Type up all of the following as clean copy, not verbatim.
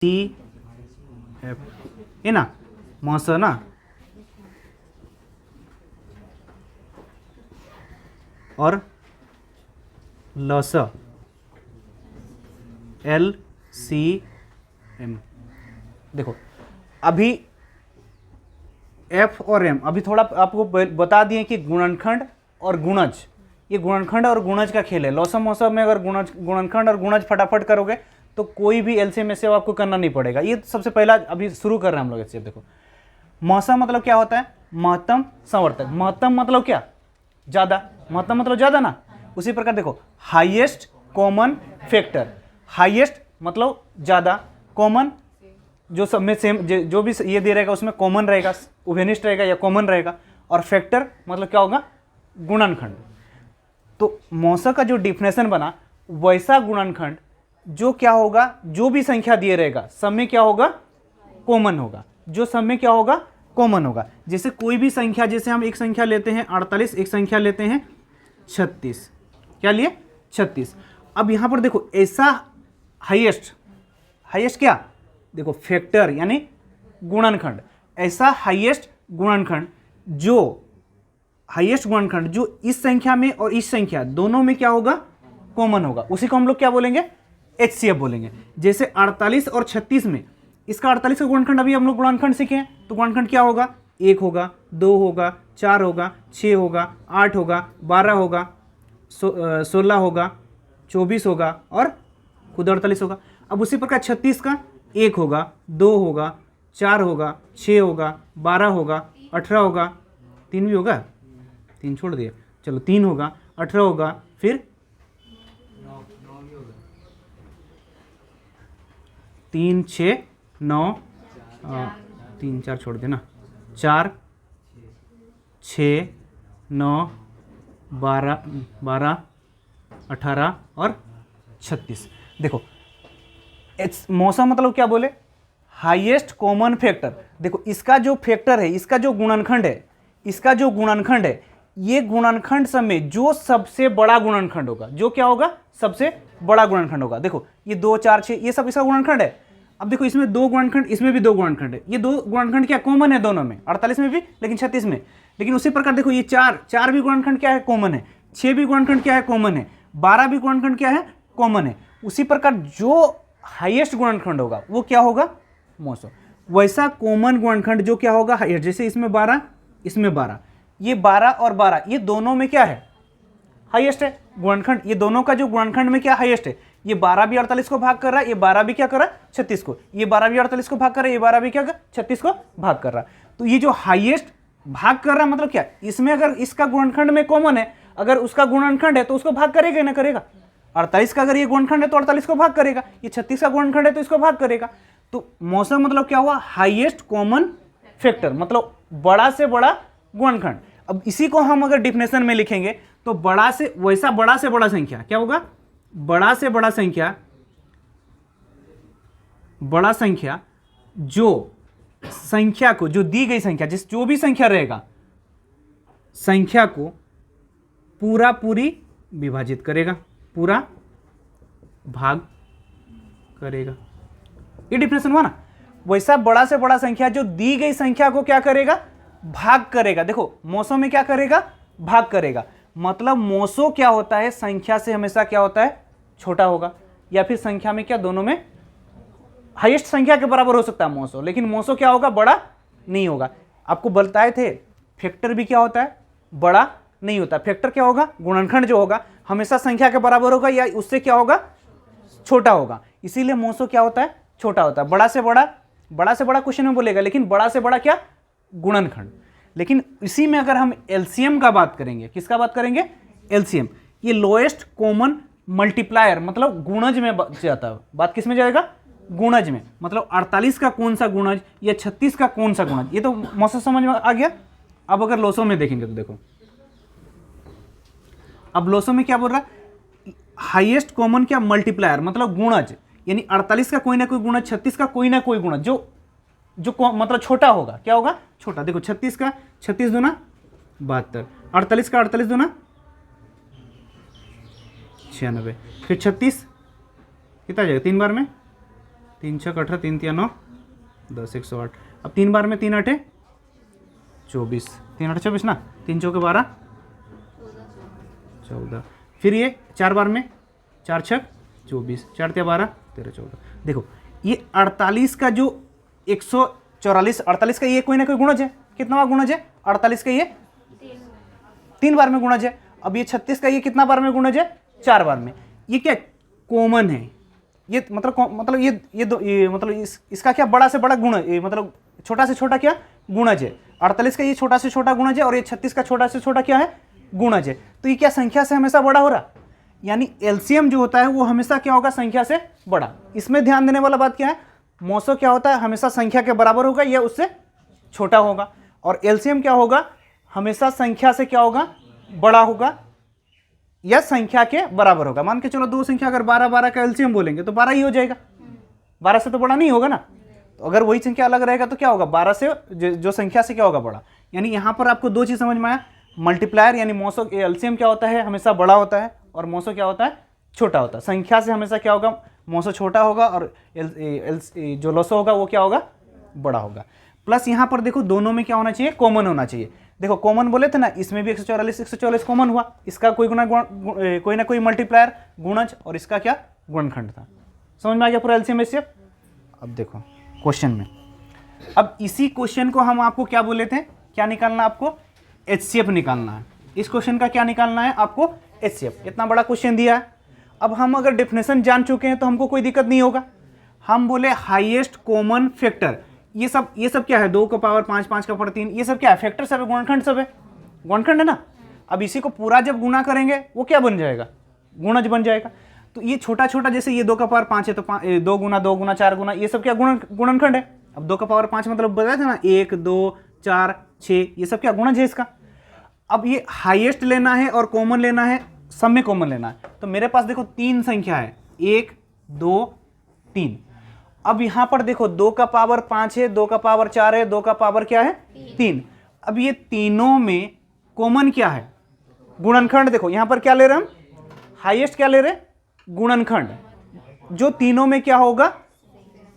C F ये ना मौस ना और लस एल सी एम। देखो अभी एफ और एम अभी थोड़ा आपको बता दिए कि गुणनखंड और गुणज, ये गुणनखंड और गुणज का खेल है। लौसम मौसम में अगर गुणनखंड और गुणज फटाफट करोगे तो कोई भी एलसीएम एचसीएफ आपको करना नहीं पड़ेगा। ये सबसे पहला अभी शुरू कर रहे हैं हम लोग एचसीएफ। देखो मौसम मतलब क्या होता है, महत्तम संवर्तक। महत्तम मतलब क्या, ज्यादा, महत्तम मतलब ज्यादा ना। उसी प्रकार देखो हाईएस्ट कॉमन फैक्टर, हाईएस्ट मतलब ज्यादा, कॉमन जो सब में सेम जो भी ये दे रहेगा उसमें कॉमन रहेगा, उभयनिष्ठ रहेगा या कॉमन रहेगा। और फैक्टर मतलब क्या होगा, गुणनखंड। तो मौसा का जो डिफिनेशन बना वैसा गुणनखंड जो क्या होगा, जो भी संख्या दिए रहेगा सब में क्या होगा, कॉमन होगा। जो सब में क्या होगा, कॉमन होगा। जैसे कोई भी संख्या, जैसे हम एक संख्या लेते हैं 48, एक संख्या लेते हैं 36, क्या लिए 36। अब यहां पर देखो ऐसा हाईएस्ट, हाईएस्ट क्या, देखो फैक्टर यानी गुणनखंड, ऐसा हाईएस्ट गुणनखंड जो हाईएस्ट गुणनखंड जो इस संख्या में और इस संख्या दोनों में क्या होगा, कॉमन होगा, उसी को हम लोग क्या बोलेंगे, एचसीएफ बोलेंगे। जैसे 48 और 36 में इसका 48 का गुणनखंड अभी हम लोग गुणनखंड सीखे हैं, तो गुणनखंड क्या होगा, 1 होगा, 2 होगा, 4 होगा, 6 होगा, 8 होगा, 12 होगा, 16 होगा, 24 होगा और खुद 48 होगा। अब उसी प्रकार 36 का 1 होगा, 2 होगा, 4 होगा, 6 होगा, 12 होगा, 18 होगा, 3 भी होगा, 3 छोड़ दिए, चलो 3 होगा, 18 होगा, फिर 3 6 9 3 4 छोड़ देना, 4 6 9 12 18 और 36। देखो मौसम मतलब क्या बोले, हाईएस्ट कॉमन फैक्टर। देखो इसका जो फैक्टर है, इसका जो गुणनखंड है, इसका जो गुणनखंड है, ये गुणनखंड सब में जो सबसे बड़ा गुणनखंड होगा, जो क्या होगा, सबसे बड़ा गुणनखंड होगा। देखो ये 2 4 6 ये सब इसका गुणनखंड है। अब देखो इसमें 2 गुणनखंड, इसमें भी 2 गुणनखंड है, ये 2 गुणनखंड क्या कॉमन है दोनों में, 48 में भी लेकिन 36 में। लेकिन उसी प्रकार देखो ये 4 भी गुणनखंड क्या है, कॉमन है, 6 भी गुणनखंड क्या है, कॉमन है, 12 भी गुणनखंड क्या है, कॉमन है। उसी प्रकार जो हाईएस्ट गुणनखंड होगा वो क्या होगा, मौसम। वैसा कॉमन गुणनखंड जो क्या होगा, हाईएस्ट। जैसे इसमें 12, इसमें 12, ये 12 और 12 ये दोनों में क्या है, हाईएस्ट है गुणनखंड। ये दोनों का जो गुणनखंड में क्या हाईएस्ट है, ये 12 भी 48 को भाग कर रहा है, ये 12 भी क्या कर रहा है, 36 को, ये 12 भी 48 को भाग कर रहा है, ये 12 भी क्या कर 36 को भाग कर रहा है। तो ये जो हाईएस्ट भाग कर रहा है मतलब क्या, इसमें अगर इसका गुणनखंड में कॉमन है, अगर उसका गुणनखंड है तो उसको भाग करेगा ना करेगा। 48 का अगर ये गुणनखंड है तो 48 को भाग करेगा, ये 36 का गुणनखंड है तो इसको भाग करेगा। तो मौसम मतलब क्या हुआ, हाईएस्ट कॉमन फैक्टर, मतलब बड़ा से बड़ा गुणनखंड। अब इसी को हम अगर डिफिनेशन में लिखेंगे तो बड़ा से वैसा बड़ा से बड़ा संख्या क्या होगा, बड़ा से बड़ा संख्या, बड़ा संख्या जो संख्या को, जो दी गई संख्या, जिस जो भी संख्या रहेगा, संख्या को पूरा पूरी विभाजित करेगा, पूरा भाग करेगा। ये डिफिनेशन हुआ ना। वैसा बड़ा से बड़ा संख्या जो दी गई संख्या को क्या करेगा, भाग करेगा। देखो मौसम में क्या करेगा, भाग करेगा। मतलब मौसो क्या होता है, संख्या से हमेशा क्या होता है, छोटा होगा, या फिर संख्या में क्या, दोनों में हाईएस्ट संख्या के बराबर हो सकता है मौसो, लेकिन मौसो क्या होगा, बड़ा नहीं होगा। आपको बताए थे फैक्टर भी क्या होता है, बड़ा नहीं होता। फैक्टर क्या होगा, गुणनखंड जो होगा हमेशा संख्या के बराबर होगा या उससे क्या होगा, छोटा होगा। इसीलिए मौसो क्या होता है, छोटा होता है। बड़ा से बड़ा क्वेश्चन में बोलेगा, लेकिन बड़ा से बड़ा क्या, गुणनखंड। लेकिन इसी में अगर हम एलसीएम का बात करेंगे, किसका बात करेंगे, एलसीएम, ये लोएस्ट कॉमन मल्टीप्लायर, मतलब गुणज में जाता है। बात किस में जाएगा, गुणज में। मतलब 48 का कौन सा गुणज या 36 का कौन सा गुणज, ये तो मौसम समझ में आ गया। अब अगर लोसो में देखेंगे तो देखो, अब लोसो में क्या बोल रहा है, हाईएस्ट कॉमन क्या, मल्टीप्लायर, मतलब गुणज, यानी 48 का कोई ना कोई गुणज, 36 का कोई ना कोई गुणज जो मतलब छोटा होगा, क्या होगा, छोटा। देखो 36 का 36 दूना 72, 48 का 48 दूना 96, फिर 36 कितना जाएगा, 3 बार में 3 6 18, 3 3 9 10, 108। अब 3 बार में 3 8 24, 3 8 24 ना, 3 चौके 12 14। फिर ये 4 बार में 4 6 24, 4 3 12 13 14। देखो ये 48 का जो 144 48 का ये कोई ना कोई गुणज है। कितना गुणज है? 48 का ये 3 बार में गुणज है। अब ये 36 का ये कितना बार में गुणज है? 4 बार में। ये क्या कॉमन है? ये मतलब ये मतलब इसका क्या बड़ा से बड़ा गुण, मतलब छोटा से छोटा क्या गुणज है? 48 का ये छोटा से छोटा गुणज है और ये 36 का छोटा से छोटा क्या है? गुणज है। तो ये क्या संख्या से हमेशा बड़ा हो रहा, यानी एलसीएम जो होता है वो हमेशा क्या होगा? संख्या से बड़ा। इसमें ध्यान देने वाला बात क्या है? मौसो क्या होता है? हमेशा संख्या के बराबर होगा या उससे छोटा होगा। और एलसीएम क्या होगा? हमेशा संख्या से क्या होगा? बड़ा होगा या संख्या के बराबर होगा। मान के चलो दो संख्या अगर 12 12 का एलसीएम बोलेंगे तो 12 ही हो जाएगा, 12 से तो बड़ा नहीं होगा ना। तो अगर वही संख्या अलग रहेगा तो क्या होगा? 12 से जो संख्या से क्या होगा? बड़ा। यानी यहाँ पर आपको दो चीज समझ में आया, मल्टीप्लायर यानी मौसो एलसीएम क्या होता है? हमेशा बड़ा होता है, और मौसो क्या होता है? छोटा होता है। संख्या से हमेशा क्या होगा? मौसो छोटा होगा और जो लॉसो होगा वो क्या होगा? बड़ा होगा। प्लस यहाँ पर देखो दोनों में क्या होना चाहिए? कॉमन होना चाहिए। देखो कॉमन बोले थे ना, इसमें भी 144 कॉमन हुआ, इसका कोई ना कोई मल्टीप्लायर गुणज और इसका क्या गुणनखंड था। समझ में आ गया पूरा एलसीएम एचसीएफ? अब देखो क्वेश्चन में, अब इसी क्वेश्चन को हम आपको क्या बोले थे? क्या निकालना आपको? एचसीएफ निकालना है। इस क्वेश्चन का क्या निकालना है आपको? एचसीएफ। इतना बड़ा क्वेश्चन दिया है। अब हम अगर डेफिनेशन जान चुके हैं तो हमको कोई दिक्कत नहीं होगा। हम बोले हाईएस्ट कॉमन फैक्टर, ये सब क्या है? 2 का पावर 5, 5 का पावर 3, ये सब क्या है? फैक्टर सब है, गुणनखंड सब है। गुणनखंड है ना। अब इसी को पूरा जब गुणा करेंगे वो क्या बन जाएगा? गुणज बन जाएगा। तो ये छोटा छोटा, जैसे ये 2 का पावर 5 है तो 2 गुना 2 गुना 4 गुना, ये सब क्या गुणनखंड है। अब 2 का पावर 5 मतलब बताया था ना, 1 2 4 6, ये सब क्या गुणज है इसका। अब ये हाईएस्ट लेना है और कॉमन लेना है, सब में कॉमन लेना है। तो मेरे पास देखो 3 संख्या है, 1 2 3। अब यहां पर देखो 2 का पावर 5 है, 2 का पावर 4 है, 2 का पावर क्या है? 3। अब ये तीनों में कॉमन क्या है? गुणनखंड। देखो यहां पर क्या ले रहे हम? हाईएस्ट क्या ले रहे? गुणनखंड। जो तीनों में क्या होगा?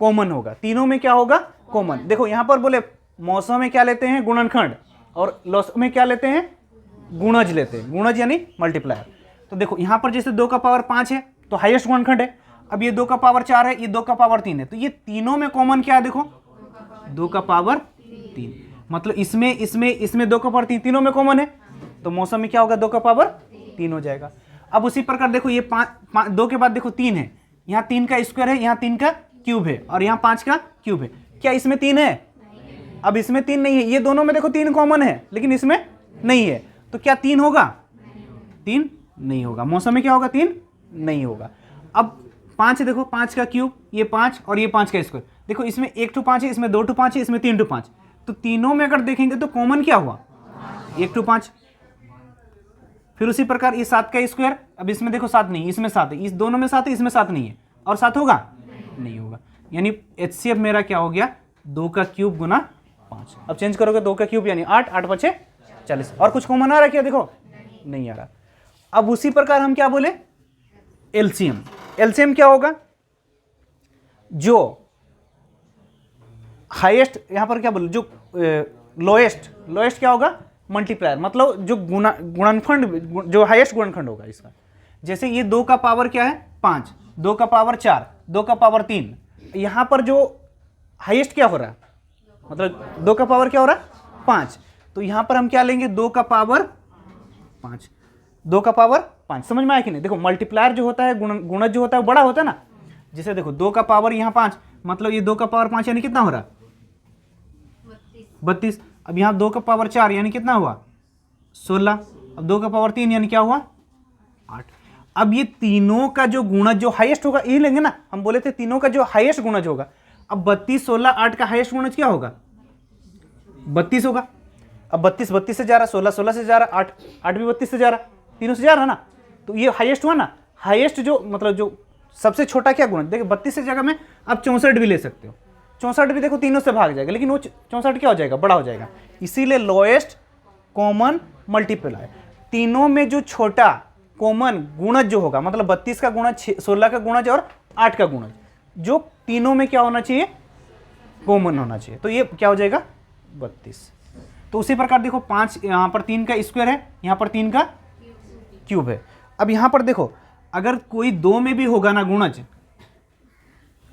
कॉमन होगा। तीनों में क्या होगा? कॉमन। देखो यहां पर बोले मौसम में क्या लेते हैं? गुणनखंड, और लॉस में क्या लेते हैं? गुणज लेते हैं। गुणज यानी मल्टीप्लायर। तो देखो यहां पर जैसे 2 का पावर 5 है तो हाईएस्ट गुणनखंड है। अब ये 2 का पावर 4 है, ये 2 का पावर 3 है, तो ये तीनों में कॉमन क्या है? देखो 2 का पावर 3, मतलब इसमें 2 का पावर 3 तीनों में कॉमन है, तो मौसम में क्या होगा? 2 का पावर 3 हो जाएगा। अब उसी प्रकार देखो ये 2 के बाद देखो 3 है, यहाँ 3 का स्क्वायर है, यहाँ 3 का क्यूब है, और यहाँ 5 का क्यूब है। क्या इसमें 3 है? अब इसमें 3 नहीं है। ये दोनों में देखो 3 कॉमन है लेकिन इसमें नहीं है, तो क्या 3 होगा? 3 नहीं होगा। मौसम में क्या होगा? 3 नहीं होगा। अब 5 है, देखो 5 का क्यूब, ये 5 और ये 5 का स्क्वायर। देखो इसमें 1 to 5 है, इसमें 2 to 5 है, इसमें 3 to 5, तो तीनों में अगर देखेंगे तो कॉमन क्या हुआ? 1 to 5। फिर उसी प्रकार ये 7 का स्क्वायर, अब इसमें देखो 7 नहीं, इसमें 7 है, इस दोनों में 7 है, इसमें 7 नहीं है, और 7 होगा? नहीं होगा। यानी एचसीएफ मेरा क्या हो गया? 2 का क्यूब गुना 5। अब चेंज करोगे 2 का क्यूब यानी 8, 8 5 40। और कुछ कॉमन आ रहा है क्या? देखो नहीं आ रहा। अब उसी प्रकार हम क्या बोले? एलसीएम। एलसीएम क्या होगा? जो हाईएस्ट, यहां पर क्या बोले? जो लोएस्ट क्या होगा? मल्टीप्लायर, मतलब जो गुणनखंड, जो हाईएस्ट गुणनखंड होगा इसका। जैसे ये 2 का पावर क्या है? 5, 2 का पावर 4, 2 का पावर 3। यहां पर जो हाईएस्ट क्या हो रहा है? मतलब 2 का पावर क्या हो रहा है? 5। तो यहां पर हम क्या लेंगे? 2 का पावर 5, 2 का पावर 5। समझ में आया कि नहीं? देखो मल्टीप्लायर जो होता है, गुणज जो होता है बड़ा होता है ना। जैसे देखो 2 का पावर यहाँ 5, मतलब ये 2 का पावर 5 यानी कितना हो रहा? 32। अब यहाँ 2 का पावर 4 यानी कितना हुआ? 16। अब 2 का पावर 3 यानी क्या हुआ? 8। अब ये तीनों का जो गुणज जो हाईएस्ट होगा, यही लेंगे ना, हम बोले थे तीनों का जो हाईएस्ट गुणज होगा। अब 32 16 8 का हाईएस्ट गुणज क्या होगा? 32 होगा। अब 32 से जा रहा, 16 से जा रहा, 8 भी 32 से जा रहा, तीनों से जा रहा ना, तो ये हाईएस्ट हुआ ना। हाईएस्ट जो मतलब जो सबसे छोटा क्या गुणज, देखो 32 की जगह में आप 64 भी ले सकते हो। 64 भी देखो तीनों से भाग जाएगा, लेकिन वो 64 क्या हो जाएगा? बड़ा हो जाएगा। इसीलिए लोएस्ट कॉमन मल्टीप्लायर, तीनों में जो छोटा कॉमन गुणज जो होगा, मतलब 32 का गुणज, 16 का गुणज और 8 का गुणज, जो तीनों में क्या होना चाहिए, कॉमन होना चाहिए। तो ये क्या हो जाएगा 32। तो उसी प्रकार देखो 5 यहाँ पर 3 का स्क्वायर है, यहाँ पर 3 का क्यूब है। अब यहाँ पर देखो अगर कोई 2 में भी होगा ना गुणज,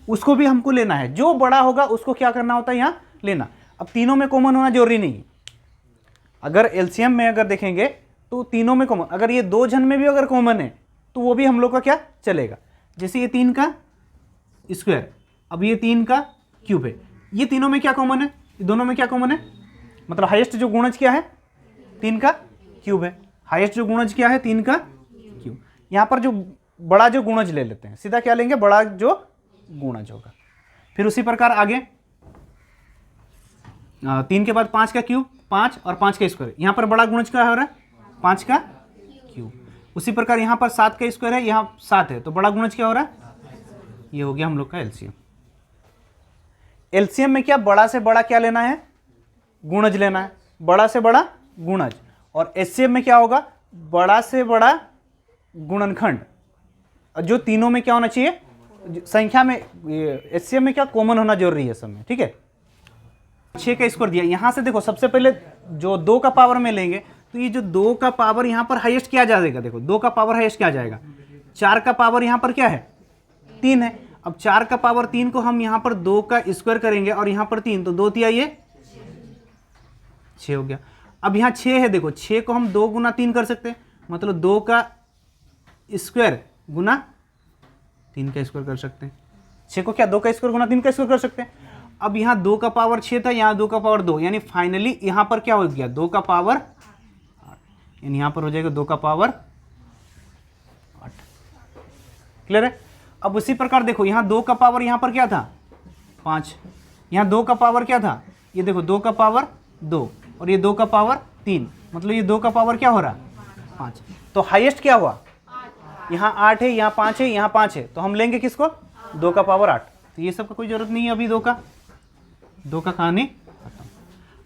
उसको भी हमको लेना है, जो बड़ा होगा उसको क्या करना होता है यहाँ लेना। अब तीनों में कॉमन होना जरूरी नहीं है, अगर एलसीएम में अगर देखेंगे तो तीनों में कॉमन, अगर ये 2 जन में भी अगर कॉमन है तो वो भी हम लोग का क्या चलेगा। जैसे ये 3 का स्क्वायर, अब ये 3 का क्यूब है, ये तीनों में क्या कॉमन है, ये दोनों में क्या कॉमन है, मतलब हाईएस्ट जो गुणज क्या है 3 का क्यूब है, हाईएस्ट जो गुणज क्या है 3 का क्यूब। यहाँ पर जो बड़ा जो गुणज ले लेते हैं, सीधा क्या लेंगे, बड़ा जो गुणज होगा। फिर उसी प्रकार आगे 3 के बाद 5 का क्यूब, 5 और 5 का स्क्वायर, यहाँ पर बड़ा गुणज क्या हो रहा है 5 का क्यूब। उसी प्रकार यहाँ पर 7 का स्क्वायर है, यहाँ 7 है, तो बड़ा गुणज क्या हो रहा है, ये हो गया हम लोग का एलसीएम। एलसीएम में क्या बड़ा से बड़ा क्या लेना है, गुणज लेना है, बड़ा से बड़ा गुणज। और एचसीएफ में क्या होगा, बड़ा से बड़ा गुणनखंड, जो तीनों में क्या होना चाहिए संख्या में, एचसीएफ में क्या कॉमन होना जरूरी है सब में, ठीक है। 6 का स्क्वायर दिया, यहां से देखो सबसे पहले जो 2 का पावर में लेंगे तो ये जो 2 का पावर यहां पर हाईएस्ट क्या जाएगा, देखो 2 का पावर हाईएस्ट क्या जाएगा, 4 का पावर यहां पर क्या है 3 है। अब 4 का पावर 3 को हम यहां पर 2 का स्क्वायर करेंगे और यहां पर 3, तो 2 तिया ये 6 हो गया। अब यहाँ 6 है, देखो 6 को हम 2 गुना 3 कर सकते हैं, मतलब 2 का स्क्वायर गुना 3 का स्क्वायर कर सकते हैं। 6 को क्या 2 का स्क्वायर गुना 3 का स्क्वायर कर सकते हैं। अब यहाँ 2 का पावर 6 था, यहाँ 2 का पावर 2, यानी फाइनली यहाँ पर क्या हो गया 2 का पावर 8, यानी यहाँ पर हो जाएगा 2 का पावर 8। क्लियर है। अब उसी प्रकार देखो यहाँ 2 का पावर यहाँ पर क्या था 5, यहाँ 2 का पावर क्या था, ये देखो 2 का पावर 2 और ये 2 का पावर 3, मतलब ये 2 का पावर क्या हो रहा 5। तो हाईएस्ट क्या हुआ, यहाँ 8 है, यहाँ 5 है, यहाँ 5 है, तो हम लेंगे किसको 2 का पावर 8। तो ये सब का कोई जरूरत नहीं है अभी, 2 का कहानी खत्म।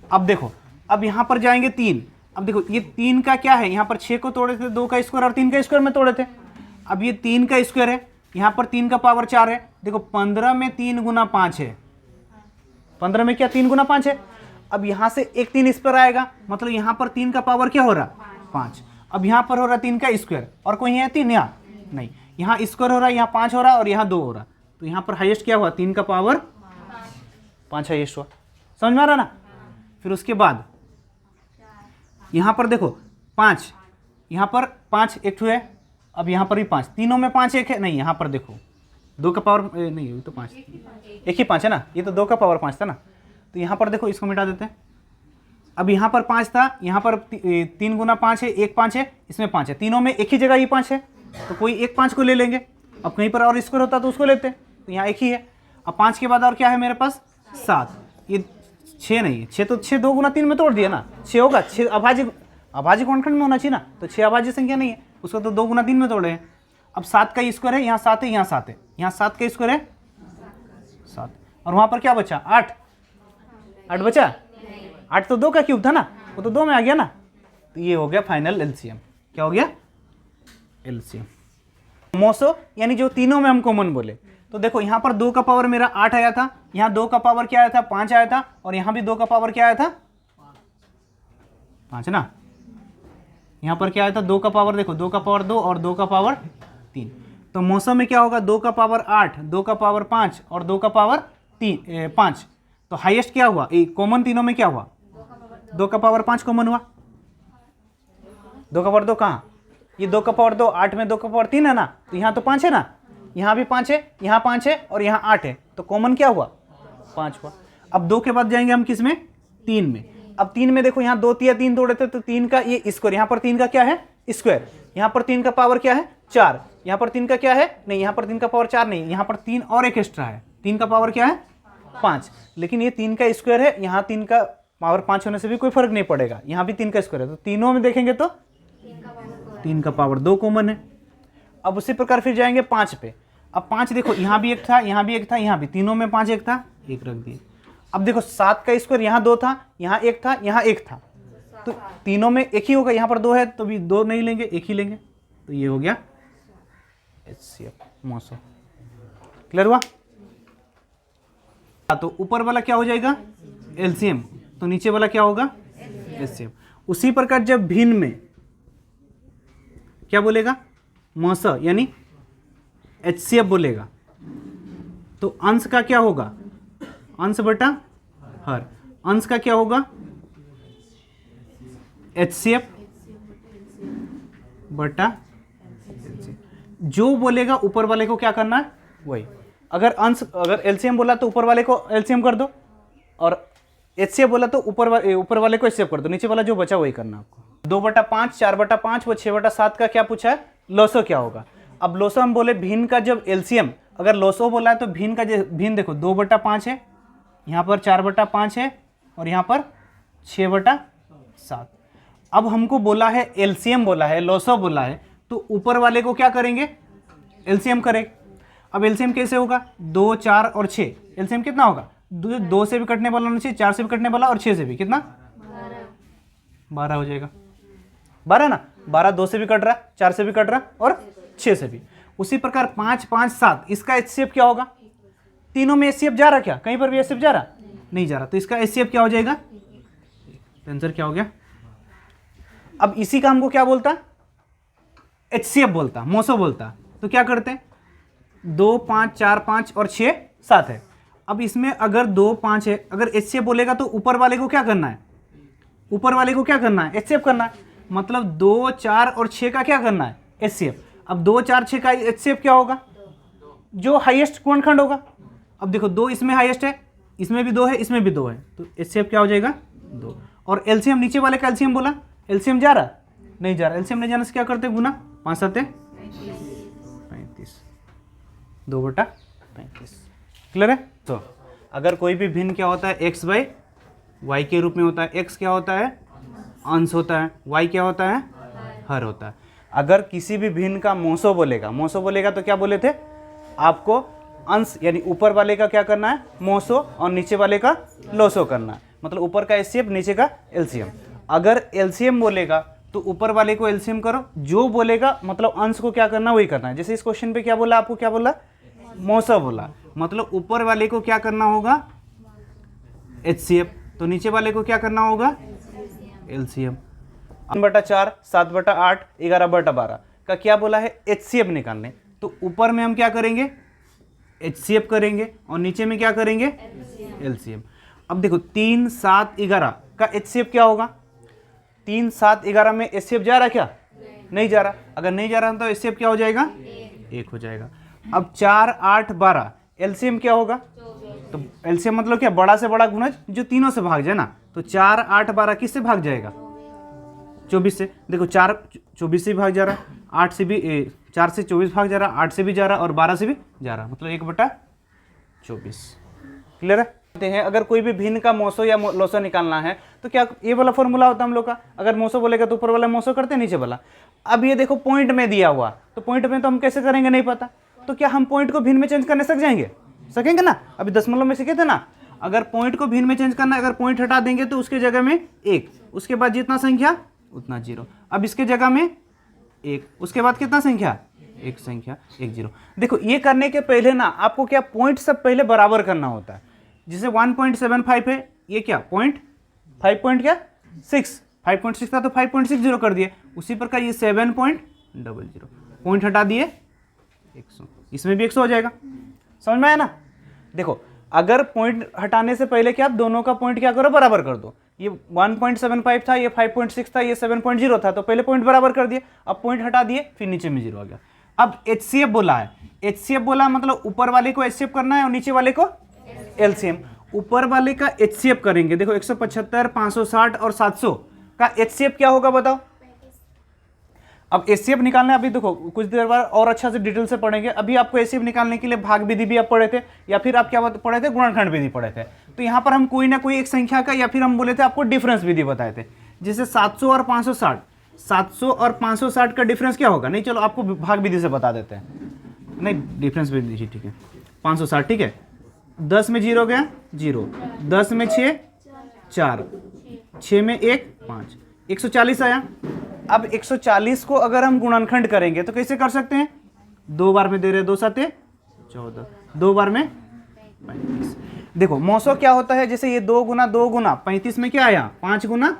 अब देखो अब यहाँ पर जाएंगे 3, अब देखो ये 3 का क्या है, यहाँ पर 6 को तोड़े थे 2 का स्क्वायर और 3 का स्क्वायर में तोड़े थे। अब ये 3 का स्क्वायर है, यहाँ पर 3 का पावर 4 है, देखो 15 में 3 गुना 5 है, 15 में क्या 3 गुना 5 है। अब यहाँ से एक 3 इस पर आएगा, मतलब यहाँ पर 3 का पावर क्या हो रहा 5। अब यहाँ पर हो रहा 3 का स्क्वायर और कोई है 3 यहाँ नहीं, यहाँ स्क्वायर हो रहा है, यहाँ 5 हो रहा है और यहाँ 2 हो रहा, तो यहाँ पर हाईएस्ट क्या हुआ 3 का पावर 5 हाईएस्ट हुआ। समझ में आ रहा ना। फिर उसके बाद यहाँ पर देखो 5, यहाँ पर 5 एक है, अब यहाँ पर भी 5, तीनों में 5 एक है नहीं, यहाँ पर देखो 2 का पावर नहीं, ये तो 5 एक ही 5 है ना, ये तो 2 का पावर 5 था ना, तो यहाँ पर देखो इसको मिटा देते हैं। अब यहाँ पर 5 था, यहाँ पर 3 गुना 5 है, एक 5 है, इसमें 5 है, तीनों में एक ही जगह ये 5 है, तो कोई एक 5 को ले लेंगे। अब कहीं पर और स्क्वायर होता तो उसको लेते हैं, तो यहाँ एक ही है। अब 5 के बाद और क्या है मेरे पास 7, ये 6 नहीं है, 6 तो 6 2 गुना 3 में तोड़ दिया ना, 6 होगा, 6 अभाज्य गुणनखंड में होना चाहिए ना, तो 6 अभाज्य संख्या नहीं है, उसको तो 2 गुना 3 में तोड़े हैं। अब 7 का स्क्वायर है, यहाँ 7 है, यहाँ 7 है, यहाँ 7 का स्क्वायर है 7, और वहाँ पर क्या बचा 8 बचा, 8 तो 2 का क्यूब था ना, वो तो 2 में आ गया ना, तो ये हो गया फाइनल एलसीएम। क्या हो गया एलसीएम मोसो, यानी जो तीनों में हम कॉमन बोले। तो देखो यहाँ पर 2 का पावर मेरा 8 आया था, यहाँ 2 का पावर क्या आया था 5 आया था, और यहाँ भी 2 का पावर क्या आया था 5 ना। यहाँ पर क्या आया था 2 का पावर, देखो 2 का पावर 2 और 2 का पावर 3, तो मौसम में क्या होगा 2 का पावर 8, 2 का पावर 5 और 2 का पावर 5। तो हाईएस्ट क्या हुआ कॉमन तीनों में क्या हुआ 2 का पावर 5 कॉमन हुआ। 2 का पावर 2 कहाँ, ये 2 का पावर 2, 8 में 2 का पावर 3 है ना, तो यहाँ तो 5 है ना, यहाँ भी 5 है, यहाँ 5 है और यहाँ 8 है, तो कॉमन क्या हुआ 5 हुआ। अब 2 के बाद जाएंगे हम किस में 3 में। अब 3 में देखो यहाँ 2 तिया 3 तोड़े थे, तो 3 का ये स्क्वायर, यहाँ पर 3 का क्या है स्क्वायर, यहाँ पर 3 का पावर क्या है 4, यहाँ पर 3 का क्या है नहीं, यहाँ पर 3 का पावर 4 नहीं, यहाँ पर 3 और एक एक्स्ट्रा है, 3 का पावर क्या है 5, लेकिन ये 3 का स्क्वायर है, यहाँ 3 का पावर 5 होने से भी कोई फर्क नहीं पड़ेगा, यहाँ भी 3 का स्क्वायर है, तो तीनों में देखेंगे तो 3 का पावर 2 कॉमन है। अब उसी प्रकार फिर जाएंगे 5 पे। अब 5 देखो यहाँ भी एक था, यहाँ भी एक था, यहाँ भी, तीनों में 5 एक था, एक रख दिए। अब देखो 7 का स्क्वायर, यहाँ 2 था, यहाँ 1 था, यहाँ 1 था, तो तीनों में एक ही होगा, यहाँ पर 2 है तो भी 2 नहीं लेंगे, एक ही लेंगे, तो ये हो गया एचसीएफ मोसो। क्लियर हुआ। तो ऊपर वाला क्या हो जाएगा एलसीएम, तो नीचे वाला क्या होगा एलसीएम। उसी प्रकार जब भिन्न में क्या बोलेगा मौस यानी एचसीएफ बोलेगा, तो अंश का क्या होगा अंश बटा हर, अंश का क्या होगा एचसीएफ बटा एलसीएम। जो बोलेगा ऊपर वाले को क्या करना है वही। अगर एलसीएम बोला तो ऊपर वाले को एलसीएम कर दो, और एचसीएफ बोला तो ऊपर वाले को एचसीएफ कर दो, नीचे वाला जो बचा वही करना आपको। 2/5, 4/5 व 6/7 का क्या पूछा है लॉसो क्या होगा। अब लॉसो हम बोले भिन्न का जब एलसीएम अगर लॉसो बोला है तो भिन्न का भिन्न देखो 2/5 है, यहाँ पर 4/5 है और यहाँ पर 6/7। अब हमको बोला है एलसीएम बोला है लॉसो बोला है, तो ऊपर वाले को क्या करेंगे एलसीएम करेंगे। अब एलसीएम कैसे होगा 2, 4 और 6, एलसीएम कितना होगा 2 से भी कटने वाला होना चाहिए, 4 से भी कटने वाला और 6 से भी, कितना 12 हो जाएगा। 12 ना, 12 2 से भी कट रहा, 4 से भी कट रहा और 6 से भी। उसी प्रकार 5, 5, 7 इसका एचसीएफ क्या होगा, तीनों में एचसीएफ जा रहा क्या, कहीं पर भी एचसीएफ जा रहा नहीं जा रहा, तो इसका एचसीएफ क्या हो जाएगा, आंसर क्या हो गया। अब इसी का हमको क्या बोलता एचसीएफ बोलता मोसो बोलता, तो क्या करते हैं 2, 5, 4, 5 और 6, 7 है। अब इसमें अगर 2, 5 है, अगर एचसीएफ बोलेगा तो ऊपर वाले को क्या करना है, ऊपर वाले को क्या करना है एचसीएफ करना है, मतलब 2, 4 और 6 का क्या करना है एचसीएफ। अब 2, 4, 6 का एचसीएफ क्या होगा, जो हाईएस्ट गुणनखंड होगा। अब देखो 2 इसमें हाईएस्ट है, इसमें भी 2 है, इसमें भी 2 है, तो एचसीएफ क्या हो जाएगा 2। और एलसीएम नीचे वाले का एलसीएम बोला, एलसीएम जा रहा नहीं जा रहा, एलसीएम नहीं जाने से क्या करते गुना 5 7 35, 2/35 क्लियर है। तो अगर कोई भी भिन्न क्या होता है x/y के रूप में होता है, x क्या होता है अंश होता है, y क्या होता है हर होता है। अगर किसी भी भिन्न का मोसो बोलेगा तो क्या बोले थे आपको अंश यानी ऊपर वाले का क्या करना है मोसो और नीचे वाले का लोसो करना है, मतलब ऊपर का एचसीएफ नीचे का एलसीएम। अगर एलसीएम बोलेगा तो ऊपर वाले को एलसीएम करो, जो बोलेगा मतलब अंश को क्या करना वही करना है। जैसे इस क्वेश्चन पे क्या बोला आपको, क्या बोला मोसो बोला, मतलब ऊपर वाले को क्या करना होगा एचसीएफ, तो नीचे वाले को क्या करना होगा एलसीएम। 3/4, 7/8, 11/12 का क्या बोला है एचसीएफ निकालने, तो ऊपर में हम क्या करेंगे एचसीएफ करेंगे और नीचे में क्या करेंगे एलसीएम। अब देखो 3, 7, 11 का एचसीएफ क्या होगा, 3, 7, 11 में एचसीएफ जा रहा क्या नहीं जा रहा, अगर नहीं जा रहा तो एचसीएफ क्या हो जाएगा 1 हो जाएगा। अब 4, 8, 12 एलसीएम क्या होगा, तो एलसीएम मतलब क्या बड़ा से बड़ा गुणज जो तीनों से भाग जाए ना, तो 4, 8, 12 किससे भाग जाएगा 24 से। देखो 4 24 से भी भाग जा रहा है, 8 से भी 4 से 24 भाग जा रहा है, 8 से भी जा रहा है और 12 से भी जा रहा है, मतलब 1/24 क्लियर है। अगर कोई भी भिन्न का मोसो या लोसो निकालना है तो क्या ये वाला फॉर्मूला होता है हम लोग का, अगर मोसो बोलेगा तो ऊपर वाला मोसो करते नीचे वाला। अब ये देखो पॉइंट में दिया हुआ, तो पॉइंट में तो हम कैसे करेंगे नहीं पता, तो क्या हम पॉइंट को भिन्न में चेंज करने सकेंगे ना, अभी दशमलव में सीखे थे ना, अगर पॉइंट को भिन्न में चेंज करना है, अगर पॉइंट हटा देंगे तो उसके जगह में 1, उसके बाद जितना संख्या उतना 0, अब इसके जगह में 1, उसके बाद कितना संख्या 1 संख्या 1 0। देखो ये करने के पहले ना आपको क्या पॉइंट सब पहले बराबर करना होता है, जिसे 1.75 है, ये क्या पॉइंट 5.6 था तो 5.60 कर दिए, उसी प्रकार ये 7.00 पॉइंट हटा दिए 100, इसमें भी 100 हो जाएगा, समझ में आया ना। देखो अगर पॉइंट हटाने से पहले क्या आप दोनों का पॉइंट क्या करो बराबर कर दो, ये 1.75 था, ये 5.6 था, ये 7.0 था, तो पहले पॉइंट बराबर कर दिए, अब पॉइंट हटा दिए फिर नीचे में 0 आ गया। अब एचसीएफ बोला है, एचसीएफ बोला मतलब ऊपर वाले को एचसीएफ करना है और नीचे वाले को एलसीएम। ऊपर वाले का एचसीएफ करेंगे, देखो 175, 560 और 700 का एचसीएफ क्या होगा बताओ। अब एचसीएफ निकालना है, अभी देखो कुछ देर बाद और अच्छा से डिटेल से पढ़ेंगे। अभी आपको एचसीएफ निकालने के लिए भाग विधि भी आप पढ़े थे, या फिर आप क्या पढ़े थे गुणनखंड विधि पढ़े थे। तो यहाँ पर हम कोई ना कोई एक संख्या का, या फिर हम बोले थे आपको डिफरेंस विधि बताए थे, जैसे 700 और 560, 700 और 560 का डिफरेंस क्या होगा, नहीं चलो आपको भाग विधि से बता देते हैं, नहीं डिफरेंस विधि ठीक है 560 ठीक है, 10 में 0 गया 0, 10 में 6 4, 6 में 1 5, 140 आया। अब 140 को अगर हम गुणनखंड करेंगे तो कैसे कर सकते हैं, 2 बार में दे रहे 2 7 14, 2 बार में 35। देखो मौसो क्या होता है, जैसे ये 2 गुना 35 में क्या आया 5 गुना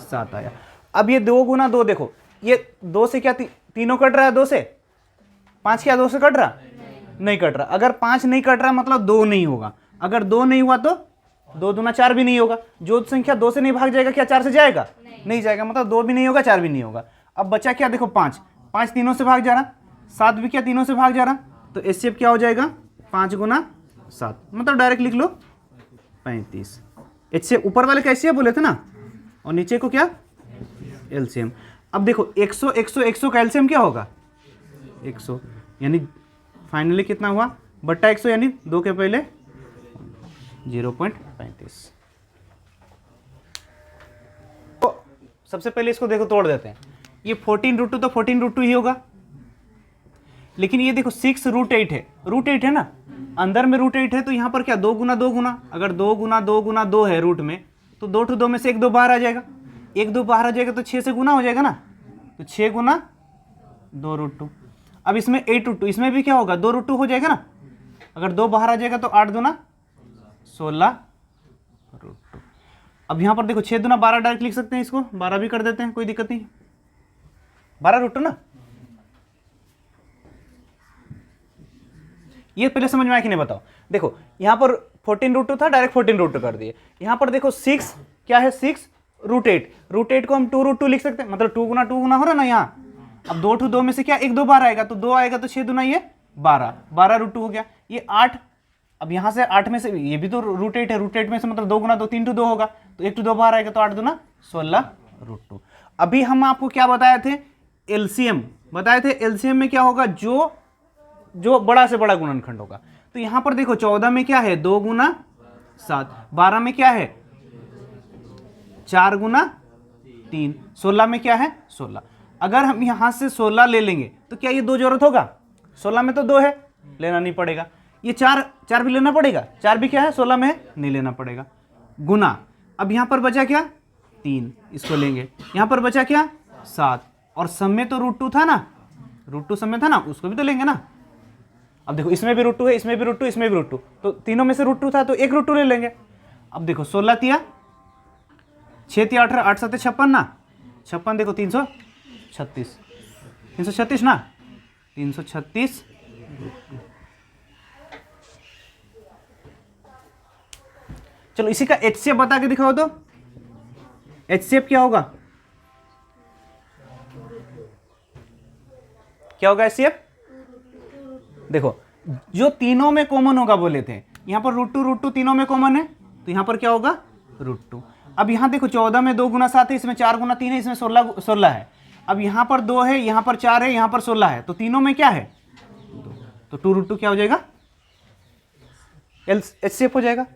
7 आया। अब ये 2 गुना 2 देखो, ये 2 से क्या तीनों कट रहा है, 2 से 5 क्या 2 से कट रहा नहीं कट रहा। अगर 5 नहीं कट रहा मतलब 2 नहीं होगा, अगर 2 नहीं हुआ तो 2 दूना 4 भी नहीं होगा। जो संख्या 2 से नहीं भाग जाएगा क्या 4 से जाएगा, नहीं जाएगा, मतलब 2 भी नहीं होगा 4 भी नहीं होगा। अब बचा क्या देखो 5 तीनों से भाग जा रहा, 7 भी क्या तीनों से भाग जा रहा, तो एचसीएफ क्या हो जाएगा 5 गुना 7, मतलब डायरेक्ट लिख लो 35। एचसीएफ ऊपर वाले का एचसीएफ बोले थे ना, और नीचे को क्या एलसीएम। अब देखो 100 100 100 का एलसीएम क्या होगा 100, यानी फाइनली कितना हुआ बट्टा 100, यानी 2 के पहले 0.35। तो सबसे पहले इसको देखो तोड़ देते हैं, ये 14√2 तो 14√2 ही होगा, लेकिन ये देखो 6√8 है, √8 है ना, अंदर में √8 है, तो यहाँ पर क्या 2 गुना 2 गुना, अगर 2 गुना 2 गुना 2 है रूट में, तो 2 to 2 में से 1 2 बाहर आ जाएगा, 1 2 बाहर आ जाएगा तो 6 से गुना हो जाएगा ना, तो 6 गुना 2√2। अब इसमें 8√2, इसमें भी क्या होगा 2√2 हो जाएगा ना, अगर 2 बाहर आ जाएगा तो 8 दूना 16√2। अब यहाँ पर देखो 6 दूना 12 डायरेक्ट लिख सकते हैं, इसको 12 भी कर देते हैं, कोई दिक्कत नहीं, 12√2 ना। ये पहले समझ में आया कि नहीं बताओ। देखो यहाँ पर 14√2 था, डायरेक्ट 14√2 कर दिए। यहाँ पर देखो 6 क्या है 6√8, √8 को हम 2√2 लिख सकते हैं, मतलब 2 गुना हो रहा ना यहाँ। अब 2 to 2 में से क्या 1 2 बाहर आएगा, तो 2 आएगा तो 6 दूना ये 12 हो गया, ये 8। अब यहाँ से 8 में से ये भी तो √8 है, √8 में से मतलब 2 गुना 2 3 to 2 होगा, तो 1 to 2 बाहर आएगा तो 8 दूना 16√2। अभी हम आपको क्या बताए थे एलसीएम बताए थे, एलसीएम में क्या होगा जो बड़ा से बड़ा गुणनखंड होगा। तो यहां पर देखो 14 में क्या है 2 गुना 7, 12 में क्या है 4 गुना 3, 16 में क्या है 16। अगर हम यहां से 16 ले लेंगे तो क्या ये 2 जरूरत होगा, 16 में तो 2 है, लेना नहीं पड़ेगा। ये 4 भी लेना पड़ेगा, 4 भी क्या है 16 में है, नहीं लेना पड़ेगा। गुना, अब यहां पर बचा क्या 3, इसको लेंगे। यहां पर बचा क्या 7, और सम में तो √2 था ना, √2 सम में था ना, उसको भी तो लेंगे ना। अब देखो इसमें भी √2 है, इसमें भी √2, इसमें भी √2, तो तीनों में से √2 था तो एक √2 ले लेंगे। अब देखो 16 तिया 6 तिया 18, 8 7 56 ना, 56 देखो 336 ना, 336। चलो इसी का एचसीएफ बता के दिखाओ तो, एचसीएफ क्या होगा, क्या होगा एचसीएफ। देखो जो तीनों में कॉमन होगा बोले थे, यहां पर √2 तीनों में कॉमन है, तो यहां पर क्या होगा √2। अब यहां देखो 14 में 2 गुना 7 है, इसमें 4 गुना 3 है, इसमें 16 है। अब यहां पर 2 है, यहां पर 4 है, यहां पर 16 है, तो तीनों में क्या है 2, तो 2√2 क्या हो जाएगा एचसीएफ हो जाएगा।